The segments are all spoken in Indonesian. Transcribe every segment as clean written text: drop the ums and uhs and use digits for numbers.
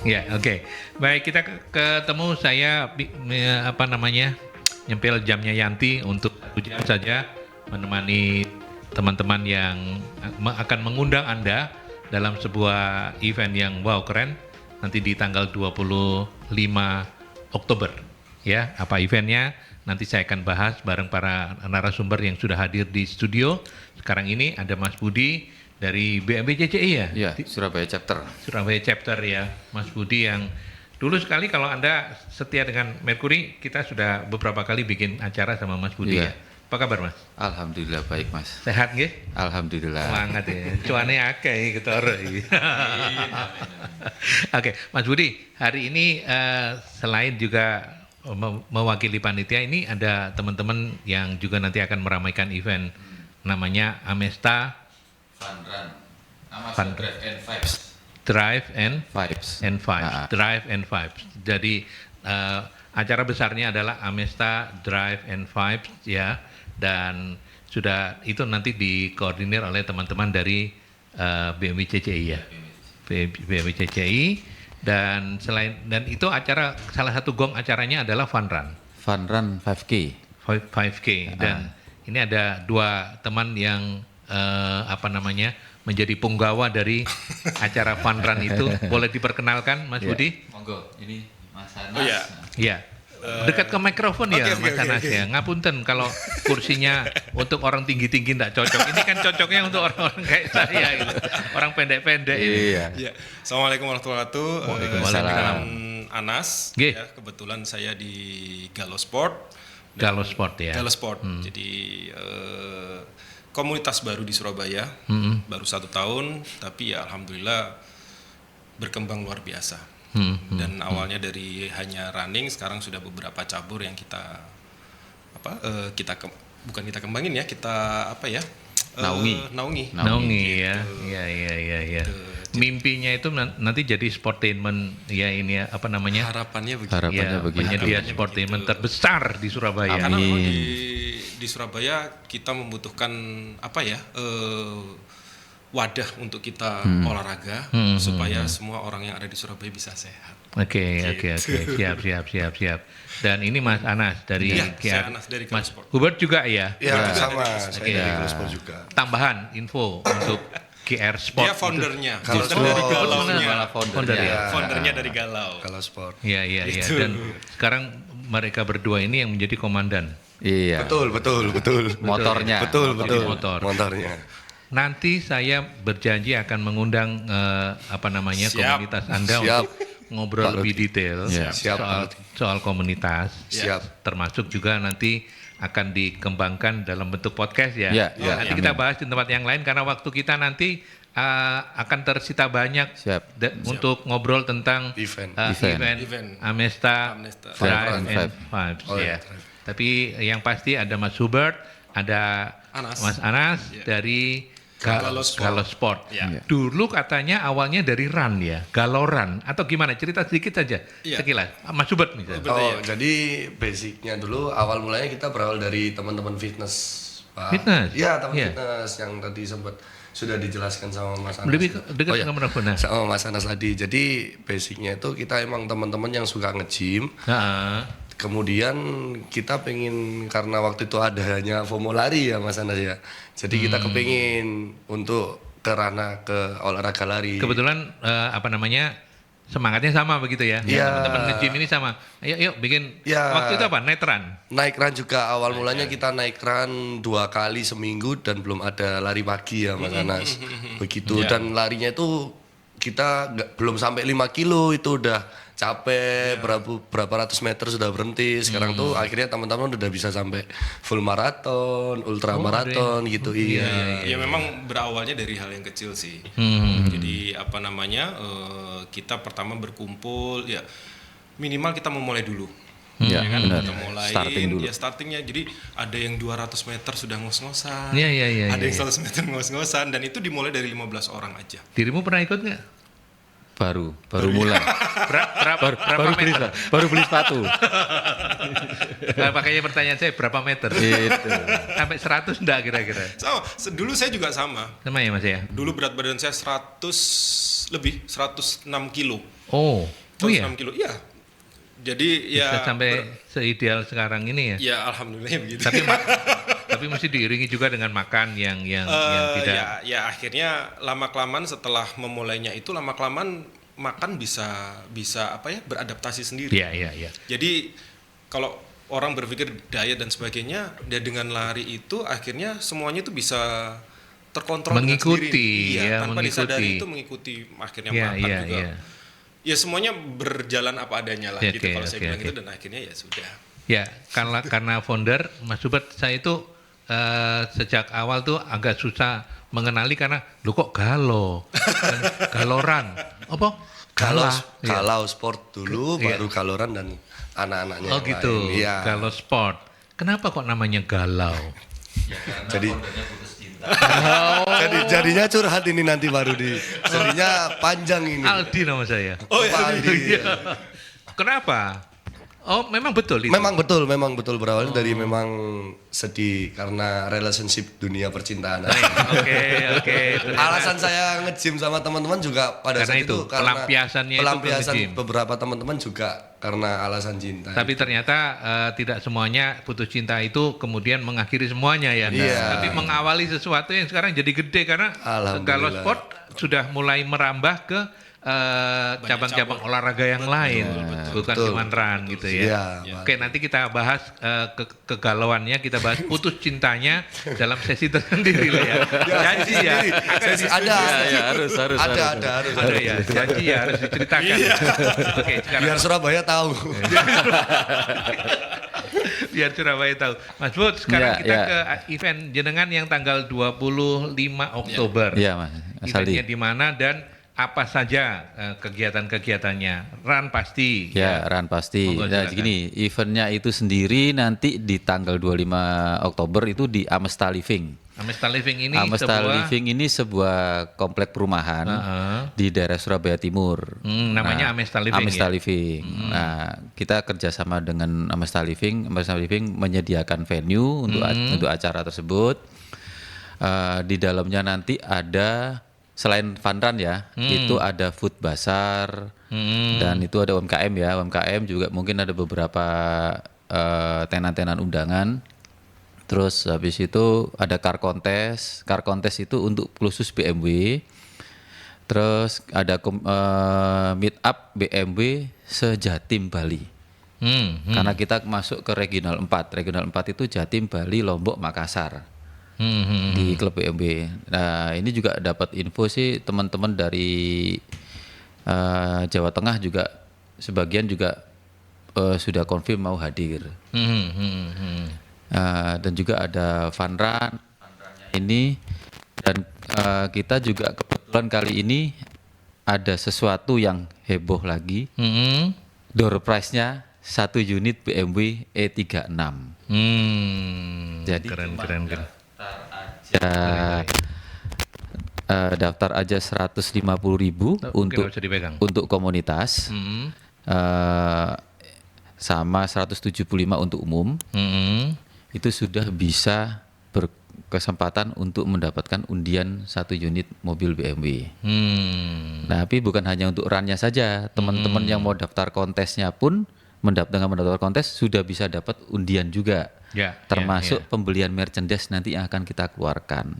Ya, oke. Baik, kita ketemu saya nyempil jamnya Yanti untuk 1 jam saja menemani teman-teman yang akan mengundang Anda dalam sebuah event yang wow keren nanti di tanggal 25 Oktober. Ya, apa eventnya? Nanti saya akan bahas bareng para narasumber yang sudah hadir di studio. Sekarang ini ada Mas Budi dari BMB CCI ya? Iya, Surabaya Chapter. Surabaya Chapter ya, Mas Budi yang dulu sekali kalau Anda setia dengan Mercury, kita sudah beberapa kali bikin acara sama Mas Budi Iya. ya. Apa kabar Mas? Alhamdulillah baik Mas. Sehat nggih? Alhamdulillah. Semangat ya. Cuane akeh ketara iki. Oke, Mas Budi, hari ini selain juga mewakili panitia ini ada teman-teman yang juga nanti akan meramaikan event namanya Amesta Fun Run. Fun Drive and Vibes. Drive and Vibes. Vibes. Drive and Vibes. Jadi acara besarnya adalah Amesta Drive and Vibes ya, dan sudah itu nanti dikoordinir oleh teman-teman dari BMW CCI ya. BMW CCI, dan itu acara, salah satu gong acaranya adalah Fun Run. Fun Run 5K. 5K, dan ini ada dua teman yang menjadi punggawa dari acara Fun Run itu. Boleh diperkenalkan Mas Budi? Monggo, ini Mas Anas. Oh iya. Iya. Dekat ke mikrofon ya Mas Anas ya. Ngapunten kalau kursinya untuk orang tinggi-tinggi enggak cocok. Ini kan cocoknya untuk orang-orang kayak saya gitu. Orang pendek-pendek ini. Iya. Ya. Assalamualaikum warahmatullahi wabarakatuh. Waalaikumsalam. Anas. Nggih. Ya, kebetulan saya di Galo Sport. Galo Sport ya. Galo Sport. Jadi komunitas baru di Surabaya. Baru 1 tahun, tapi ya alhamdulillah berkembang luar biasa. Dan awalnya dari hanya running, sekarang sudah beberapa cabur yang kita bukan kita kembangin ya, kita naungi ya. Iya. Mimpinya itu nanti jadi sportainment ya, ini ya, harapannya begitu. Harapannya Ya, begitu. penyedia sportainment terbesar di Surabaya. Karena memang Amin. di Surabaya kita membutuhkan wadah untuk kita olahraga supaya semua orang yang ada di Surabaya bisa sehat. Oke. Siap. Dan ini Mas Anas dari Iya, KR. saya Anas dari Mas Galo Sport. Hubert juga ya. Ya, sama. Saya Oke. dari Galo Sport juga. Tambahan info untuk KR Sport. Dia foundernya, Galo founder Sport. dari Malah Galau-nya. founder ya. Foundernya dari Galau. Galo Sport. Iya. Gitu. Dan sekarang mereka berdua ini yang menjadi komandan. Iya. Betul. Motornya. Betul. Motor. Motornya. Nanti saya berjanji akan mengundang Siap. komunitas Anda Siap. untuk ngobrol Pak lebih Lodi. detail Siap, soal komunitas. Siap. Termasuk juga nanti akan dikembangkan dalam bentuk podcast ya. Iya, Nanti amin. kita bahas di tempat yang lain karena waktu kita nanti akan tersita banyak Siap. untuk ngobrol tentang Event. Event. Amesta Amesta. Drive Fun and Run Vibes Oh, ya. ya, Drive. Tapi yang pasti ada Mas Hubert, ada Anas. Mas Anas Ya. dari Galo Sport. Galo Sport. Ya. Dulu katanya awalnya dari run ya, Galoran atau gimana? Cerita sedikit saja, Iya. sekilas. Mas Hubert misalnya. Betul, ya. Jadi basicnya dulu awal mulanya kita berawal dari teman-teman fitness, Pak. Fitness? Iya, teman Iya. fitness yang tadi sempat sudah dijelaskan sama Mas Anas. Lebih dekat iya. dengan mikrofon, nah. Sama Mas Anas tadi. Jadi basicnya itu kita emang teman-teman yang suka nge-gym. Nah, Kemudian kita pengen, karena waktu itu adanya FOMO lari ya Mas Anas ya. Jadi kita kepingin untuk ke ranah ke olahraga lari. kebetulan semangatnya sama begitu ya. Iya. Teman-teman nge-gym ini sama. Ayo yuk bikin. Iya. Waktu itu apa? Night run. Naik run juga awal mulanya kita naik run 2 kali seminggu dan belum ada lari pagi ya Mas Anas. Begitu, dan larinya itu kita belum sampai 5 kilo itu udah capek, berapa ratus meter sudah berhenti. Sekarang tuh akhirnya teman-teman udah bisa sampai full maraton, ultra maraton gitu. Iya. Ya memang berawalnya dari hal yang kecil sih. Jadi kita pertama berkumpul ya, minimal kita memulai dulu. Iya, Ya kan, benar. kita mulai Starting dulu. ya startingnya. Jadi ada yang 200 meter sudah ngos-ngosan. Iya. Ada yang 100 meter ngos-ngosan, dan itu dimulai dari 15 orang aja. Dirimu pernah ikut nggak? Baru mulai. Berapa meter? Baru beli sepatu. Nah, makanya pertanyaan saya berapa meter? Gitu. Sampai 100 enggak kira-kira? Dulu saya juga sama. Sama ya Mas ya? Dulu berat badan saya 106 kilo. Oh 106 iya. kilo, iya. Jadi Bisa ya sampai seideal sekarang ini ya? ya alhamdulillah begitu. Tapi mesti diiringi juga dengan makan yang tidak. Ya akhirnya lama-kelamaan setelah memulainya itu lama-kelamaan makan bisa beradaptasi sendiri. Iya. Jadi kalau orang berpikir diet dan sebagainya, dia dengan lari itu akhirnya semuanya itu bisa terkontrol Mengikuti, dengan sendiri. ya, Tanpa mengikuti. disadari itu mengikuti akhirnya Iya, makan iya, juga. iya. Ya semuanya berjalan apa adanya lah gitu Oke, kalau saya oke, bilang oke. itu, dan akhirnya ya sudah. Ya, karena founder Mas Hubert, saya itu sejak awal tuh agak susah mengenali karena lu kok galoran. Apa? Kalau Iya. kalau sport dulu Iya. baru galoran dan anak-anaknya Oh yang gitu. lain. Iya. Kalau sport. Kenapa kok namanya galau? Jadi jadinya curhat ini nanti baru jadinya panjang ini. Aldi nama saya. Pak Aldi. Kenapa? Oh, memang betul itu. Memang betul berawal dari memang sedih karena relationship dunia percintaan. Oke. Alasan saya nge-gym sama teman-teman juga pada Karena saat itu, itu karena pelampiasannya itu pelampiasan nge-gym. beberapa teman-teman juga karena alasan cinta. Tapi ternyata tidak semuanya putus cinta itu kemudian mengakhiri semuanya ya. Iya. Tapi mengawali sesuatu yang sekarang jadi gede karena Alhamdulillah. kalau sport sudah mulai merambah ke cabang-cabang olahraga yang lain, bukan Betul. cuma run gitu ya. Iya, Oke, nanti kita bahas kegalauannya, kita bahas putus cintanya dalam sesi tersendiri lah ya. Janji ya. Sesi ada. Ya, harus. Ada. Ada ya, janji ya harus diceritakan. Oke, sekarang Biar Surabaya tahu. biar Surabaya tahu. Mas Bud, sekarang Ya, kita ya. ke event jenengan yang tanggal 25 Oktober. Iya, Mas Eventnya Aldi. di mana dan apa saja kegiatan-kegiatannya? Run pasti. Ya, Ran pasti. Monggo, Nah, silakan. gini, eventnya itu sendiri nanti di tanggal 25 Oktober itu di Amesta Living. Amesta Living ini Amesta sebuah Living ini sebuah komplek perumahan di daerah Surabaya Timur. namanya Amesta Living. Amesta Ya? Living. Nah, kita kerjasama dengan Amesta Living. Amesta Living menyediakan venue untuk acara tersebut. Di dalamnya nanti ada selain fun run ya, itu ada food bazar dan itu ada UMKM ya. UMKM juga mungkin ada beberapa tenan-tenan undangan. Terus habis itu ada car contest. Car contest itu untuk khusus BMW. Terus ada meet up BMW se-Jatim Bali. Karena kita masuk ke regional 4. Regional 4 itu Jatim, Bali, Lombok, Makassar. Di klub BMW. Nah, ini juga dapat info sih teman-teman dari Jawa Tengah juga sebagian juga sudah confirm mau hadir. Dan juga ada fun run ini, dan kita juga kebetulan kali ini ada sesuatu yang heboh lagi. Door prize-nya 1 unit BMW E36. Jadi keren. daftar aja 150.000 Mungkin bisa dipegang. untuk komunitas, sama 175 untuk umum. Itu sudah bisa berkesempatan untuk mendapatkan undian 1 unit mobil BMW. Nah, tapi bukan hanya untuk runnya saja, teman-teman yang mau daftar kontesnya pun dengan mendaftar kontes sudah bisa dapat undian juga. Ya, Termasuk pembelian merchandise nanti yang akan kita keluarkan.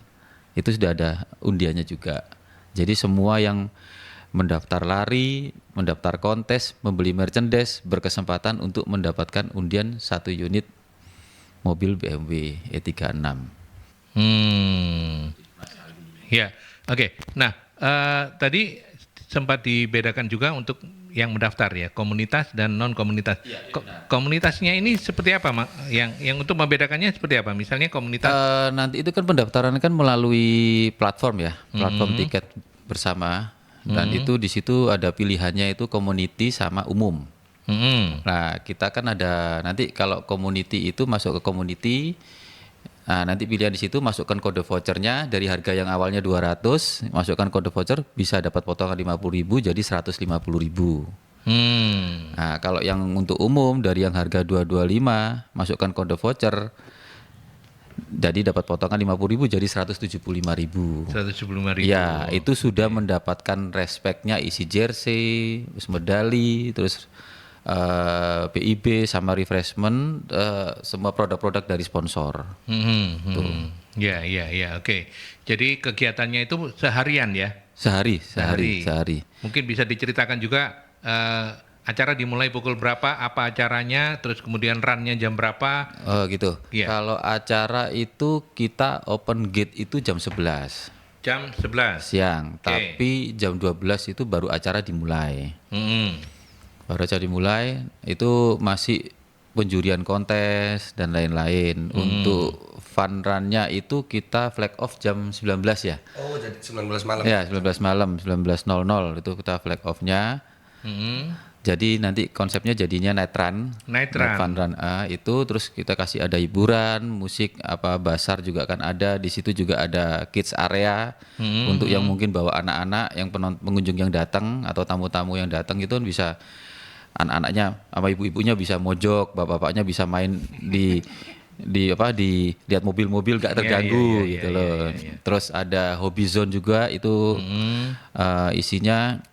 Itu sudah ada undiannya juga. Jadi semua yang mendaftar lari, mendaftar kontes, membeli merchandise berkesempatan untuk mendapatkan undian 1 unit mobil BMW E36. Ya, oke. Nah, tadi sempat dibedakan juga untuk yang mendaftar ya, komunitas dan non komunitas. Komunitasnya ini seperti apa, Mak? Yang untuk membedakannya seperti apa? Misalnya komunitas. Nanti itu kan pendaftaran kan melalui platform ya, platform tiket bersama. Dan itu di situ ada pilihannya itu community sama umum. Nah, kita kan ada nanti kalau community itu masuk ke community, Nah, nanti pilihan di situ, masukkan kode vouchernya dari harga yang awalnya 200, masukkan kode voucher bisa dapat potongan 50.000 jadi 150.000. Nah, kalau yang untuk umum dari yang harga 225, masukkan kode voucher jadi dapat potongan 50.000 jadi 175.000. 175.000. Ya, itu sudah mendapatkan respectnya isi jersey, terus medali, terus PIB sama refreshment, semua produk-produk dari sponsor. Ya, oke. Jadi kegiatannya itu seharian ya? Sehari. Mungkin bisa diceritakan juga acara dimulai pukul berapa, apa acaranya, terus kemudian run-nya jam berapa? Oh gitu. Iya. Kalau acara itu kita open gate itu jam 11 Jam 11. siang, Oke. tapi jam 12 itu baru acara dimulai. Baru acara dimulai itu masih penjurian kontes dan lain-lain. Untuk fun run-nya itu kita flag off jam 19 ya. Oh, jadi 19 malam. Ya, 19 malam, 19.00 itu kita flag off-nya. Jadi nanti konsepnya jadinya night run. Night run. Fun run itu terus kita kasih ada hiburan, musik, basar juga kan ada. Di situ juga ada kids area untuk yang mungkin bawa anak-anak, yang pengunjung yang datang atau tamu-tamu yang datang itu bisa, anak-anaknya sama ibu-ibunya bisa mojok, bapak-bapaknya bisa main di lihat mobil-mobil gak terganggu gitu loh. Terus ada hobby zone juga itu isinya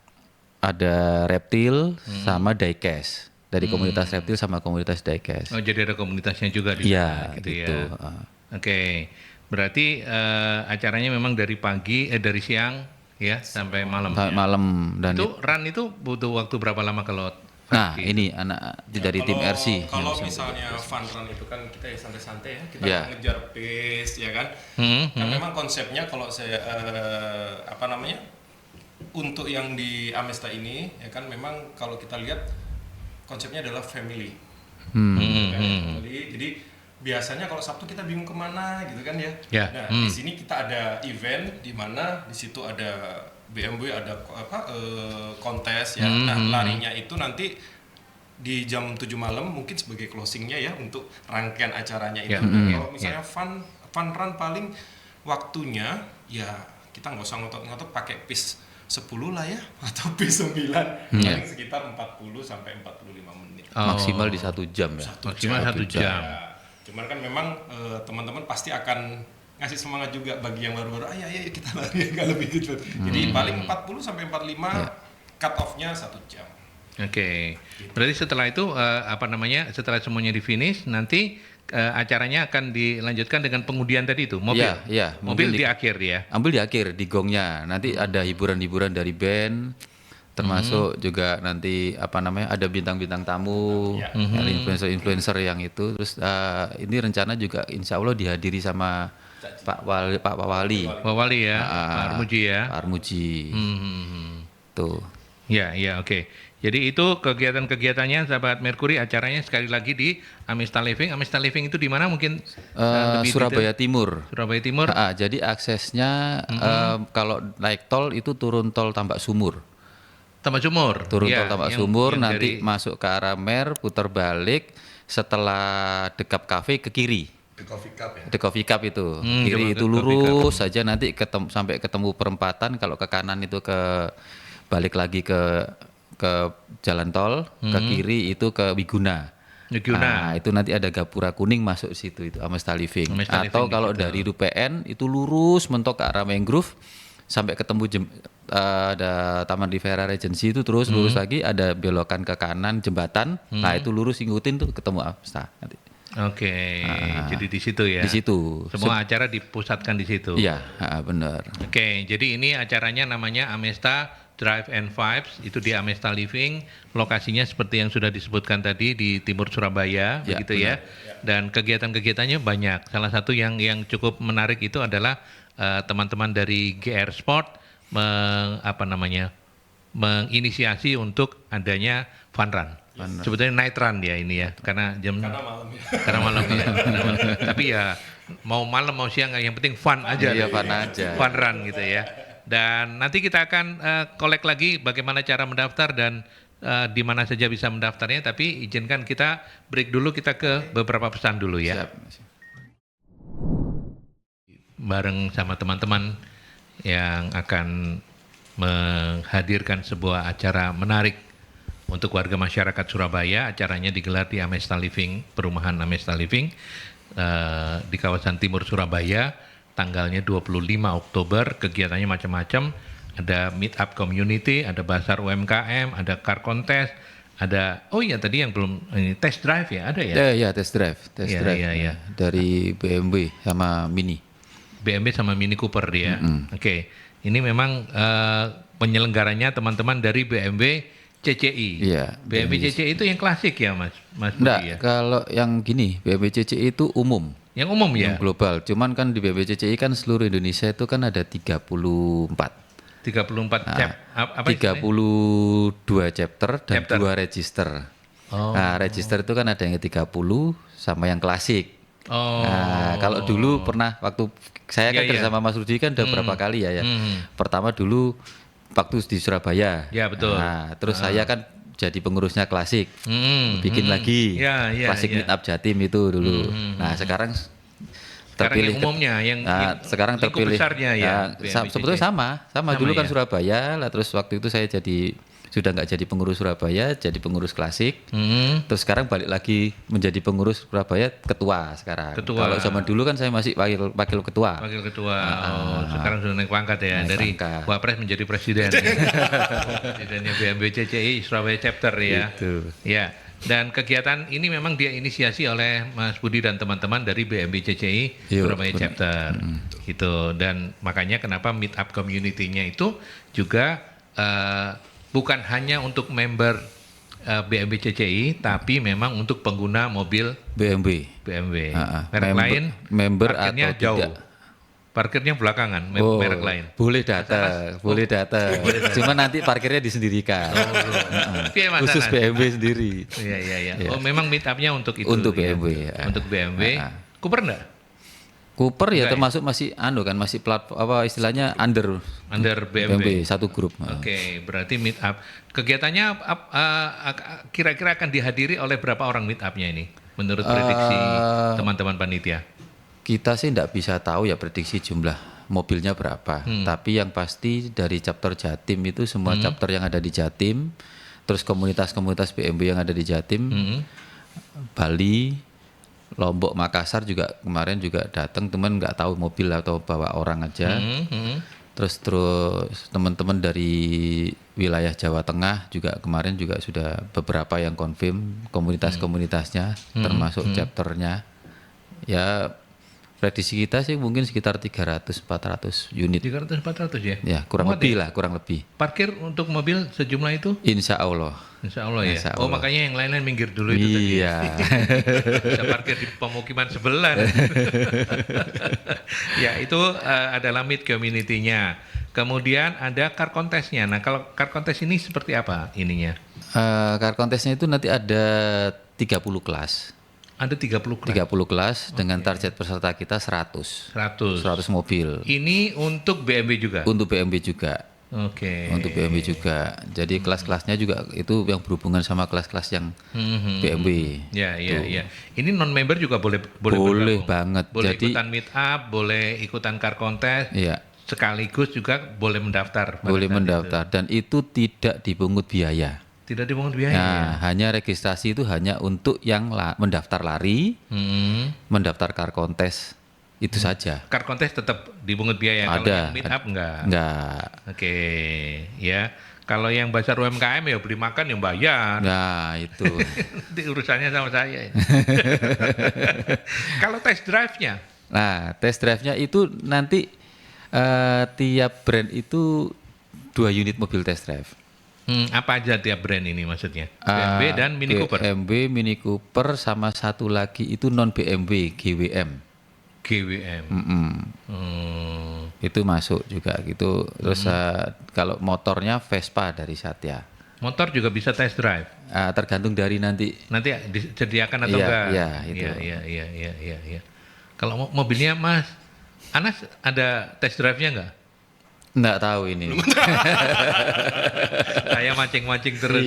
ada reptil sama diecast dari komunitas reptil sama komunitas diecast. Oh, jadi ada komunitasnya juga di Iya sana gitu. ya. Oke. Berarti acaranya memang dari dari siang ya sampai malam. Sampai malam dan Itu run itu butuh waktu berapa lama kalau nah pagi? ini anak dari tim RC. Kalau misalnya fun run itu kan kita ya santai-santai ya, kita Ya. ngejar pace ya kan. Kan memang konsepnya kalau saya untuk yang di Amesta ini ya kan memang kalau kita lihat konsepnya adalah family. Jadi biasanya kalau Sabtu kita bingung kemana gitu kan ya. Ya. Nah di sini kita ada event di mana di situ ada BMW, ada kontes ya. Nah larinya itu nanti di jam 7 malam mungkin sebagai closingnya ya untuk rangkaian acaranya itu. Kalau misalnya fun run paling waktunya ya kita nggak usah ngotot-ngotot pakai pace 10 lah ya atau pace 9 paling sekitar 40 sampai 45 menit. Maksimal di 1 jam ya. Maksimal 1 jam. Ya, cuman kan memang teman-teman pasti akan ngasih semangat juga bagi yang baru-baru. Ayo kita lari agak lebih gitu. Jadi paling 40 sampai 45 cut off-nya 1 jam. Oke. Berarti setelah itu setelah semuanya di finish nanti acaranya akan dilanjutkan dengan pengundian tadi itu mobil. Iya, Mobil di akhir ya. Ambil di akhir di gongnya. Nanti ada hiburan-hiburan dari band, termasuk juga nanti ada bintang-bintang tamu, dari influencer-influencer yang itu. Terus ini rencana juga insya Allah dihadiri sama Pak Wali. Pak Wali ya, Pak Armuji ya. Pak Armuji. Tuh. Ya, oke. Jadi itu kegiatan-kegiatannya sahabat Mercury, acaranya sekali lagi di Amesta Living. Amesta Living itu di mana mungkin? Lebih Surabaya detail? Timur. Surabaya Timur. Jadi aksesnya kalau naik tol itu turun tol Tambak Sumur. Tambak Sumur. Turun Ya, tol Tambak yang Sumur, nanti dari- masuk ke arah Mer, putar balik, setelah Dekap Cafe ke kiri. The Coffee Cup ya. The Coffee Cup itu. Kiri The itu Coffee lurus saja nanti sampai ketemu perempatan, kalau ke kanan itu balik lagi ke jalan tol, ke kiri itu ke Wiguna. Nah, itu nanti ada gapura kuning masuk situ itu Amesta Living. Amesta Atau Living kalau di situ. dari RUPN itu lurus mentok ke arah Mangrove sampai ketemu ada Taman Rivera Regency itu terus lurus lagi, ada belokan ke kanan jembatan. Nah, itu lurus ngikutin tuh ketemu Amesta nanti. Oke, jadi di situ ya. Di situ. Semua acara dipusatkan di situ. Iya, benar. Oke, jadi ini acaranya namanya Amesta Drive and Vibes, itu di Amesta Living. Lokasinya seperti yang sudah disebutkan tadi di timur Surabaya, Ya, begitu ya. Dan kegiatan-kegiatannya banyak. Salah satu yang cukup menarik itu adalah teman-teman dari GR Sport menginisiasi untuk adanya fun run. Sebetulnya night run ya ini ya, karena malam ya. Tapi ya mau malam mau siang yang penting fun aja. Iya, fun aja. Fun run gitu ya. Dan nanti kita akan collect lagi bagaimana cara mendaftar dan di mana saja bisa mendaftarnya. Tapi izinkan kita break dulu, kita ke beberapa pesan dulu ya. Siap. bareng sama teman-teman yang akan menghadirkan sebuah acara menarik untuk warga masyarakat Surabaya. Acaranya digelar di Amesta Living, perumahan Amesta Living di kawasan timur Surabaya, tanggalnya 25 Oktober. Kegiatannya macam-macam, ada meet up community, ada bazar UMKM, ada car contest, ada tadi yang belum ini test drive ya, ada ya? Ya, test drive Iya. dari BMW sama Mini. BMW sama Mini Cooper dia. Oke. Ini memang penyelenggaranya teman-teman dari BMW CCI. Iya. BMW CCI itu yang klasik ya, Mas Budi Enggak, ya? kalau yang gini BMW CCI itu umum, Yang umum ya? yang global. Cuman kan di BMW CCI kan seluruh Indonesia itu kan ada 34. 34 apa istilahnya? 32 chapter dan Chapter. 2 register. Oh. Nah, register itu kan ada yang 30 sama yang klasik. Oh. Nah, kalau dulu pernah waktu saya kan Iya, kerja iya. sama Mas Rudi kan udah berapa kali ya. Pertama dulu waktu di Surabaya. Ya, betul. Nah, terus saya kan jadi pengurusnya klasik. Hmm, Bikin lagi Ya, klasik ya. meet up Jatim itu dulu. Nah, sekarang Sekarang terpilih yang umumnya, yang sekarang lingkup terpilih besarnya ya. BMW sebetulnya CCI. sama dulu kan ya? Surabaya lah, terus waktu itu saya sudah nggak jadi pengurus Surabaya, jadi pengurus klasik. Terus sekarang balik lagi menjadi pengurus Surabaya, ketua sekarang. Ketua. Kalau zaman dulu kan saya masih wakil ketua. Wakil ketua. Sekarang sudah naik pangkat ya, Naik dari pangkat. Wapres menjadi presiden. Presidennya BMW CCI Surabaya chapter ya. Gitu. Ya. Dan kegiatan ini memang dia inisiasi oleh Mas Budi dan teman-teman dari BMW CCI Iya, Surabaya benar. chapter. Gitu. Dan makanya kenapa meet up community-nya itu juga bukan hanya untuk member BMW CCI, tapi memang untuk pengguna mobil BMW. BMW. Ah, Merek lain member parkirnya atau jauh. tidak. Parkirnya belakangan, merek lain. Boleh datang, boleh datang. Cuma nanti parkirnya disendirikan. Piye, Mas Khusus Anas? BMW sendiri. Iya. Oh, memang meet up-nya untuk itu. Untuk ya? BMW, ya. Untuk BMW. Ah. Cooper enggak? Cooper ya Enggak, termasuk masih masih apa istilahnya under BMW. satu grup. Oke, berarti meet up. Kegiatannya kira-kira akan dihadiri oleh berapa orang meet up-nya ini? Menurut prediksi teman-teman panitia. Kita sih tidak bisa tahu ya prediksi jumlah mobilnya berapa. Tapi yang pasti dari chapter Jatim itu semua chapter yang ada di Jatim, terus komunitas-komunitas BMW yang ada di Jatim, Bali, Lombok, Makassar juga kemarin juga datang, teman nggak tahu mobil atau bawa orang aja. Terus teman-teman dari wilayah Jawa Tengah juga kemarin juga sudah beberapa yang confirm komunitas-komunitasnya, termasuk chapternya. Ya prediksi kita sih mungkin sekitar 300-400 unit. 300-400 ya? Ya kurang Muat lebih ya? lah, kurang lebih. Parkir untuk mobil sejumlah itu? Insya Allah. Insya Allah ya. Insya Oh, Allah. makanya yang lain-lain minggir dulu itu tadi. Iya. Bisa parkir di pemukiman sebelah. Ya, itu adalah meet community-nya. Kemudian ada car contest-nya. Nah, kalau car contest ini seperti apa ininya? Car contestnya itu nanti ada 30 kelas. Ada 30 kelas. 30 kelas dengan target peserta kita 100. 100. 100 mobil. Ini untuk BMW juga? Untuk BMW juga. Oke. Untuk BMW juga. Jadi kelas-kelasnya juga itu yang berhubungan sama kelas-kelas yang BMW. Ya. Ini non-member juga boleh Boleh bergabung? banget. Boleh Jadi ikutan meet up, boleh ikutan car contest, iya, sekaligus juga boleh mendaftar. pada boleh saat mendaftar dan itu tidak dipungut biaya. itu. Tidak dipungut biaya. Nah, hanya registrasi itu hanya untuk yang mendaftar lari, mendaftar car contest itu saja. Car contest tetap dipungut biaya. Kalau Ada. yang meet up enggak? Enggak. Oke, ya. Kalau yang bazar UMKM ya beli makan yang bayar. Nah, itu. Nanti urusannya sama saya. Kalau test drive-nya? Nah, test drive-nya itu nanti tiap brand itu 2 unit mobil test drive. Apa aja tiap brand ini maksudnya? BMW dan Mini Cooper? BMW, Mini Cooper, sama satu lagi itu non BMW, GWM. GWM. Itu masuk juga gitu. Terus kalau motornya Vespa dari Satya. Motor juga bisa test drive? Tergantung dari nanti. Nanti disediakan atau Iya, enggak? iya, itu. Iya. Kalau mobilnya Mas Anas ada test drive-nya enggak? Nggak tahu ini. Saya mancing-mancing terus.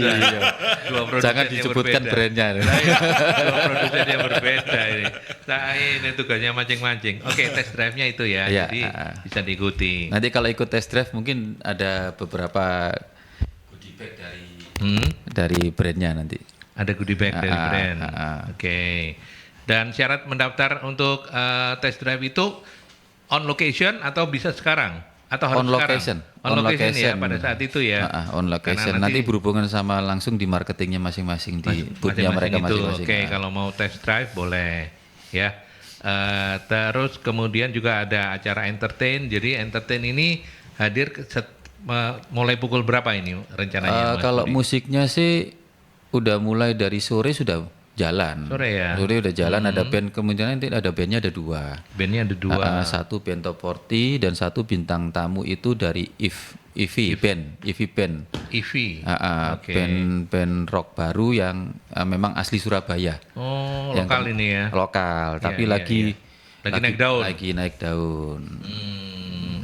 Dua produsen Jangan yang disebutkan berbeda. brandnya. Dua produsen yang berbeda ini. Saya ini tugasnya mancing-mancing. Oke, test drive-nya itu ya. Iya, Jadi bisa diikuti. Nanti kalau ikut test drive mungkin ada beberapa goodie bag dari brandnya nanti. Ada goodie bag dari brand. Oke. Dan syarat mendaftar untuk test drive itu on location atau bisa sekarang? Atau harus On location. sekarang? On location ya pada saat itu ya. On location. Karena Nanti berhubungan sama langsung di marketingnya masing-masing di boothnya mereka itu. masing-masing. Oke, kalau mau test drive boleh ya. Terus kemudian juga ada acara entertain. Jadi entertain ini hadir mulai pukul berapa ini rencananya? Mas Kalau Budi? musiknya sih udah mulai dari sore sudah jalan. Sore ya? Sore udah jalan, ada band, kemungkinan nanti ada bandnya ada 2. Bandnya ada 2. Satu band top 40 dan satu bintang tamu itu dari EV band. EV. Oke. Band rock baru yang memang asli Surabaya. Oh, Yang lokal ini ya. Lokal, Iya, tapi iya, lagi iya. Lagi naik daun. Lagi naik daun.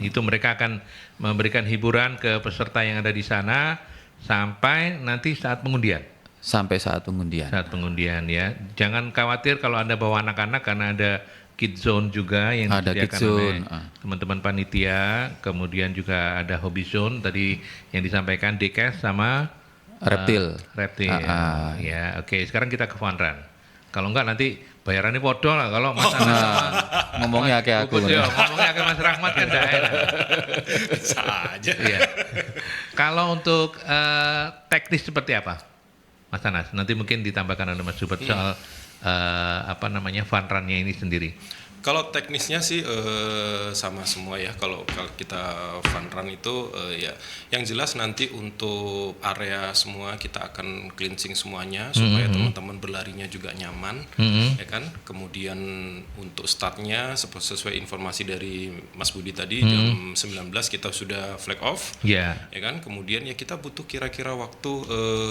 Itu mereka akan memberikan hiburan ke peserta yang ada di sana sampai nanti saat pengundian. Sampai saat pengundian. Saat pengundian ya. Jangan khawatir kalau Anda bawa anak-anak karena ada kid zone juga yang Ada disediakan kid zone, oleh teman-teman panitia. Kemudian juga ada hobby zone tadi yang disampaikan Dekes sama Reptil. Reptil. Ya, oke. Sekarang kita ke fun run. Kalau enggak nanti bayarannya podo lah kalau Mas Anas sama Ngomongnya kayak aku. Bubut, ya, ngomongnya ke Mas Rahmat kan enggak enak. Bisa aja. Iya. Kalau untuk teknis seperti apa? Mas Anas, nanti mungkin ditambahkan oleh Mas Subert soal fun run-nya ini sendiri. Kalau teknisnya sih sama semua ya. Kalau kita fun run itu ya, yang jelas nanti untuk area semua kita akan cleansing semuanya supaya teman-teman berlarinya juga nyaman, ya kan. Kemudian untuk startnya sesuai informasi dari Mas Budi tadi jam 19 kita sudah flag off, ya kan. Kemudian ya kita butuh kira-kira waktu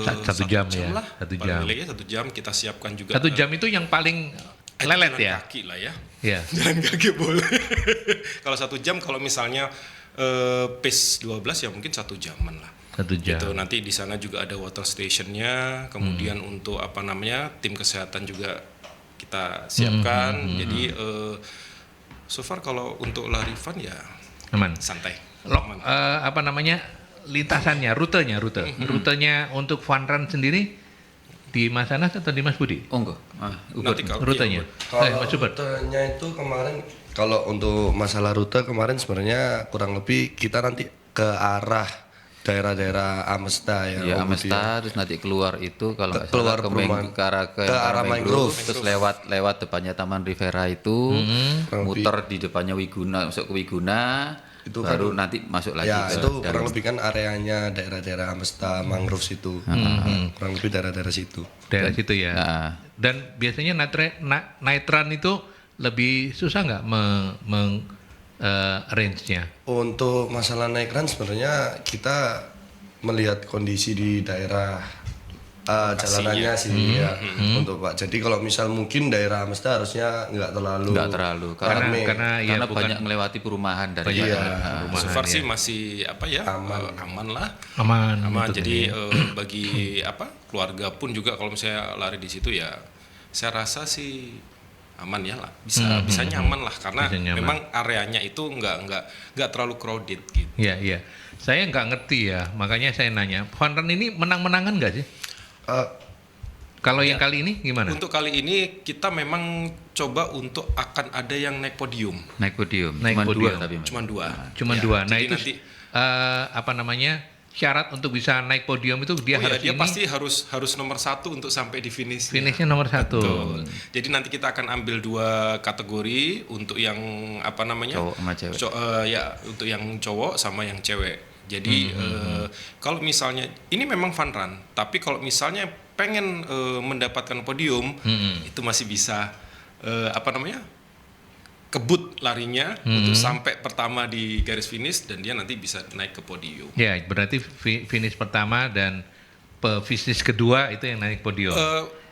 1 jam ya. lah, 1 paling jam. nilainya 1 jam kita siapkan juga. 1 jam itu yang paling lelet jalan ya. kaki lah ya. Iya. Jalan kaki boleh. Kalau 1 jam, kalau misalnya pace 12 ya mungkin 1 jaman lah. 1 jam. Gitu. Nanti di sana juga ada water stationnya, kemudian untuk tim kesehatan juga kita siapkan. Jadi so far kalau untuk lari fun ya Aman. santai. Aman. Lintasannya, rutenya untuk fun run sendiri di Mas Anas atau di Mas Budi? Oh enggak. Nanti kalau Rutenya. Kalau Mas Subert. rutenya itu kemarin, kalau untuk masalah rute kemarin sebenarnya kurang lebih kita nanti ke arah daerah-daerah Amesta ya. Ya Om Budi. Amesta terus nanti keluar itu kalau nggak Keluar salah perumahan. ke arah mangrove. terus lewat depannya Taman Rivera itu muter di depannya Wiguna masuk ke Wiguna Itu baru nanti masuk lagi Ya ke itu dalam. kurang lebih kan areanya daerah-daerah Amesta, mangrove situ. Kurang lebih daerah-daerah situ. Daerah situ ya. Nah, Dan biasanya night run itu lebih susah nggak range-nya? Untuk masalah naik run sebenarnya kita melihat kondisi di daerah jalanannya sih ya untuk Pak. Jadi kalau misal mungkin daerah Amesta harusnya nggak terlalu rame. Karena ya karena bukan banyak melewati perumahan dari banyak sana. So far ya. sih masih aman lah. aman. untuk Jadi ini. bagi keluarga pun juga kalau misalnya lari di situ ya saya rasa sih aman ya lah. Bisa nyaman lah karena Bisa nyaman. memang areanya itu nggak terlalu crowded gitu. Iya, iya. Saya nggak ngerti ya, makanya saya nanya. Fun run ini menang-menangan nggak sih? Kalau yang kali ini gimana? Untuk kali ini kita memang coba untuk akan ada yang naik podium. Naik podium. Naik Cuma podium. dua tapi Mas. Cuma 2. Cuma Ya, 2. Nah jadi itu nanti syarat untuk bisa naik podium itu dia harus dia ini pasti harus nomor 1 untuk sampai di finish. finishnya nomor 1. Betul. Jadi nanti kita akan ambil 2 kategori untuk yang Cowok sama cewek. Untuk yang cowok sama yang cewek. Jadi kalau misalnya ini memang fun run, tapi kalau misalnya pengen mendapatkan podium itu masih bisa kebut larinya untuk sampai pertama di garis finish dan dia nanti bisa naik ke podium. Ya, berarti finish pertama dan finish kedua itu yang naik podium.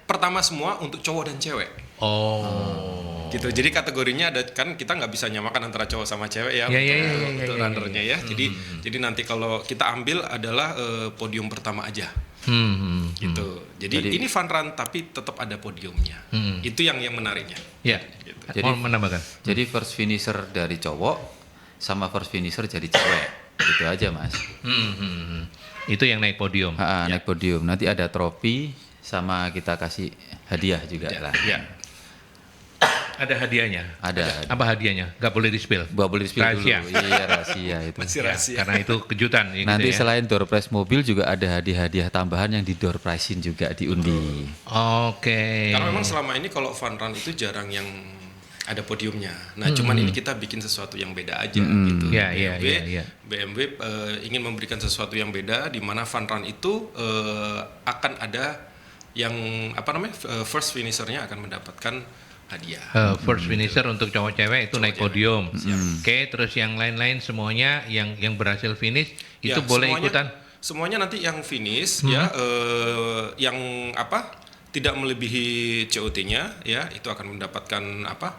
Pertama semua untuk cowok dan cewek. Oh. Gitu. Jadi kategorinya ada kan kita nggak bisa nyamakan antara cowok sama cewek ya untuk runnernya ya. Jadi nanti kalau kita ambil adalah podium pertama aja. Gitu. Jadi ini fun run tapi tetap ada podiumnya. Itu yang menariknya. Ya. Gitu. Jadi Mau menambahkan? Jadi first finisher dari cowok sama first finisher jadi cewek. Itu aja, Mas. Itu yang naik podium. Naik podium. Nanti ada trofi sama kita kasih hadiah juga lah. Ya. Ada hadiahnya. Ada. Apa hadiahnya? Gak boleh di-spill. Gak boleh di-spill dulu. Rahasia. Iya, rahasia itu. Masih rahasia. Karena itu kejutan. Ya, Nanti gitu ya. selain door prize mobil juga ada hadiah-hadiah tambahan yang di door prize-in juga diundi. Oke. Karena memang selama ini kalau fun run itu jarang yang ada podiumnya. Nah, cuman ini kita bikin sesuatu yang beda aja gitu. Ya. BMW ingin memberikan sesuatu yang beda di mana fun run itu akan ada yang first finishernya akan mendapatkan hadiah. First finisher untuk cowok cewek itu naik podium. Oke, terus yang lain-lain semuanya yang berhasil finish itu boleh ikutan. Semuanya nanti yang finish ya yang tidak melebihi COT-nya ya itu akan mendapatkan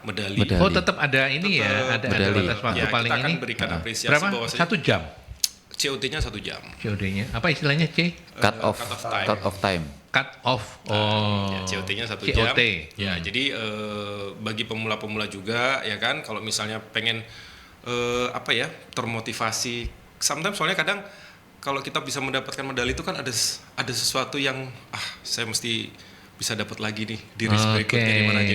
medali. Oh, tetap ada ini ya, ada batas waktu ya, paling kita akan ini. berikan apresiasi Berapa? bahwasanya 1 jam. COT-nya 1 jam. COD-nya. Apa istilahnya, C? Cut off time. Cut off. Oh. Ya, COT-nya 1 COT. jam. Ya, jadi bagi pemula-pemula juga ya kan kalau misalnya pengen termotivasi. Sometimes soalnya kadang kalau kita bisa mendapatkan medali itu kan ada sesuatu yang saya mesti bisa dapat lagi nih di race berikutnya gimana.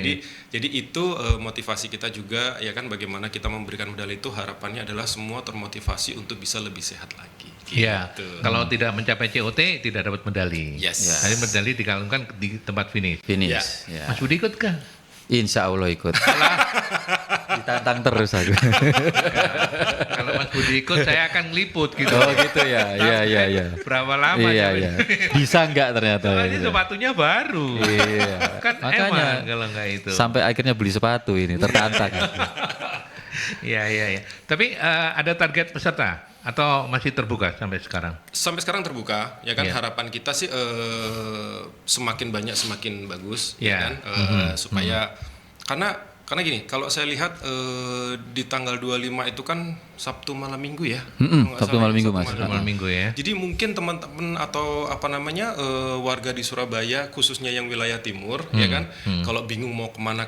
Jadi itu motivasi kita juga ya kan bagaimana kita memberikan medali itu harapannya adalah semua termotivasi untuk bisa lebih sehat lagi. Ya, Gitu. kalau tidak mencapai COT tidak dapat medali. Yes. Jadi medali dikalungkan di tempat finish. Finish. Ya. Mas Budi ikut kan? Insya Allah ikut. Ditantang terus aku. Kalau Mas Budi ikut saya akan ngeliput gitu. Oh gitu ya. Iya. Berapa lama? Iya. Bisa enggak ternyata. Soalnya sepatunya baru. Iya. Kan Makanya emang kalau nggak itu. sampai akhirnya beli sepatu ini tertantang. Iya. Tapi ada target peserta atau masih terbuka sampai sekarang? Sampai sekarang terbuka, ya kan. Yeah. Harapan kita sih semakin banyak semakin bagus, Yeah. ya kan. Supaya karena gini, kalau saya lihat di tanggal 25 itu kan Sabtu malam Minggu ya. Kalau nggak Sabtu salah malam ya, Minggu, Sabtu Mas. Malam minggu ya. Jadi mungkin teman-teman atau warga di Surabaya khususnya yang wilayah timur ya kan, kalau bingung mau kemana